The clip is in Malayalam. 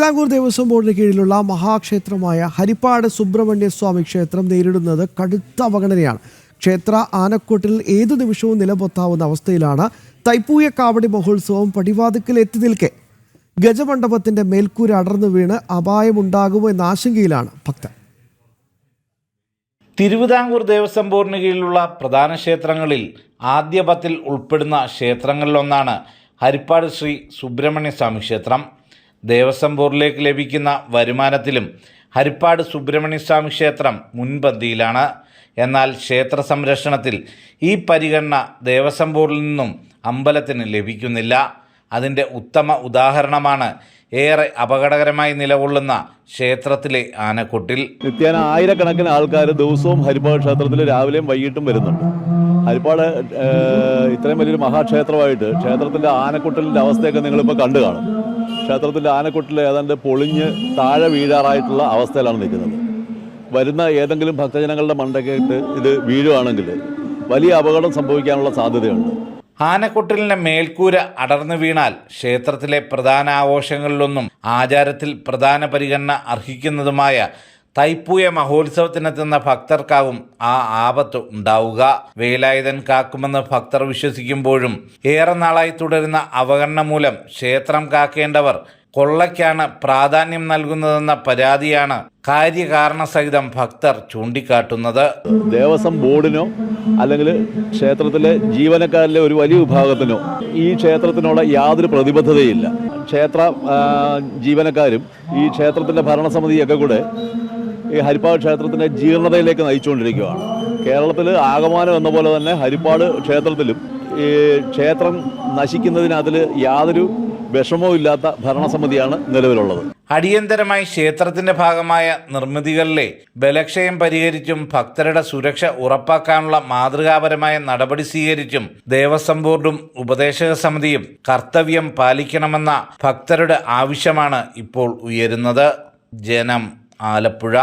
തിരുവിതാംകൂർ ദേവസ്വം ബോർഡിന് കീഴിലുള്ള മഹാക്ഷേത്രമായ ഹരിപ്പാട് സുബ്രഹ്മണ്യ സ്വാമി ക്ഷേത്രം നേരിടുന്നത് കടുത്ത അവഗണനയാണ്. ക്ഷേത്ര ആനക്കൊട്ടിൽ ഏതു നിമിഷവും നിലപൊത്താവുന്ന അവസ്ഥയിലാണ്. തൈപ്പൂയ കാവടി മഹോത്സവം പടിവാതിക്കൽ എത്തി നിൽക്കെ ഗജമണ്ഡപത്തിന്റെ മേൽക്കൂര അടർന്നു വീണ് അപായമുണ്ടാകുമോ എന്ന ആശങ്കയിലാണ് ഭക്തർ. തിരുവിതാംകൂർ ദേവസ്വം ബോർഡിന് കീഴിലുള്ള പ്രധാന ക്ഷേത്രങ്ങളിൽ ആദ്യ 10 ഉൾപ്പെടുന്ന ക്ഷേത്രങ്ങളിലൊന്നാണ് ഹരിപ്പാട് ശ്രീ സുബ്രഹ്മണ്യ സ്വാമി ക്ഷേത്രം. ദേവസ്വം ബോർഡിലേക്ക് ലഭിക്കുന്ന വരുമാനത്തിലും ഹരിപ്പാട് സുബ്രഹ്മണ്യ സ്വാമി ക്ഷേത്രം മുൻപന്തിയിലാണ്. എന്നാൽ ക്ഷേത്ര സംരക്ഷണത്തിൽ ഈ പരിഗണന ദേവസ്വം ബോർഡിൽ നിന്നും അമ്പലത്തിന് ലഭിക്കുന്നില്ല. അതിൻ്റെ ഉത്തമ ഉദാഹരണമാണ് ഏറെ അപകടകരമായി നിലകൊള്ളുന്ന ക്ഷേത്രത്തിലെ ആനക്കൊട്ടിൽ. നിത്യേന ആയിരക്കണക്കിന് ആൾക്കാർ ദിവസവും ഹരിപ്പാട് ക്ഷേത്രത്തിൽ രാവിലെയും വൈകിട്ടും വരുന്നുണ്ട്. ഹരിപ്പാട് ഇത്രയും വലിയൊരു മഹാക്ഷേത്രമായിട്ട് ക്ഷേത്രത്തിൻ്റെ ആനക്കൊട്ടിലിൻ്റെ അവസ്ഥയൊക്കെ നിങ്ങളിപ്പോൾ കണ്ടു കാണും. ക്ഷേത്രത്തിൻ്റെ ആനക്കൊട്ടിൽ ഏതാണ്ട് പൊളിഞ്ഞ് താഴെ വീഴാറായിട്ടുള്ള അവസ്ഥയിലാണ് നിൽക്കുന്നത്. വരുന്ന ഏതെങ്കിലും ഭക്തജനങ്ങളുടെ മണ്ടയ്ക്കായിട്ട് ഇത് വീഴുകയാണെങ്കിൽ വലിയ അപകടം സംഭവിക്കാനുള്ള സാധ്യതയുണ്ട്. ആനക്കൊട്ടിലിന്റെ മേൽക്കൂര അടർന്നു വീണാൽ ക്ഷേത്രത്തിലെ പ്രധാന ആഘോഷങ്ങളിലൊന്നും ആചാരത്തിൽ പ്രധാന പരിഗണന അർഹിക്കുന്നതുമായ തൈപ്പൂയ മഹോത്സവത്തിനെത്തുന്ന ഭക്തർക്കാവും ആ ആപത്ത് ഉണ്ടാവുക. വേലായുധൻ കാക്കുമെന്ന് ഭക്തർ വിശ്വസിക്കുമ്പോഴും ഏറെ നാളായി തുടരുന്ന അവഗണന മൂലം ക്ഷേത്രം കാക്കേണ്ടവർ കൊള്ളയ്ക്കാണ് പ്രാധാന്യം നൽകുന്നതെന്ന പരാതിയാണ് കാര്യകാരണ സഹിതം ഭക്തർ ചൂണ്ടിക്കാട്ടുന്നത്. ദേവസ്വം ബോർഡിനോ അല്ലെങ്കിൽ ക്ഷേത്രത്തിലെ ജീവനക്കാരിലെ ഒരു വലിയ വിഭാഗത്തിനോ ഈ ക്ഷേത്രത്തിനോട് യാതൊരു പ്രതിബദ്ധതയില്ല. ക്ഷേത്ര ജീവനക്കാരും ഈ ക്ഷേത്രത്തിൻ്റെ ഭരണസമിതിയൊക്കെ കൂടെ ഈ ഹരിപ്പാട് ക്ഷേത്രത്തിൻ്റെ ജീർണതയിലേക്ക് നയിച്ചുകൊണ്ടിരിക്കുകയാണ്. കേരളത്തിൽ ആകമാനം എന്ന പോലെ തന്നെ ഹരിപ്പാട് ക്ഷേത്രത്തിലും ഈ ക്ഷേത്രം നശിക്കുന്നതിന് അതിൽ യാതൊരു വിഷമവും ഇല്ലാത്ത ഭരണസമിതിയാണ് നിലവിലുള്ളത്. അടിയന്തരമായി ക്ഷേത്രത്തിന്റെ ഭാഗമായ നിർമ്മിതികളിലെ ബലക്ഷയം പരിഹരിച്ചും ഭക്തരുടെ സുരക്ഷ ഉറപ്പാക്കാനുള്ള മാതൃകാപരമായ നടപടി സ്വീകരിച്ചും ദേവസ്വം ബോർഡും ഉപദേശക സമിതിയും കർത്തവ്യം പാലിക്കണമെന്ന ഭക്തരുടെ ആവശ്യമാണ് ഇപ്പോൾ ഉയരുന്നത്. ജനം, ആലപ്പുഴ.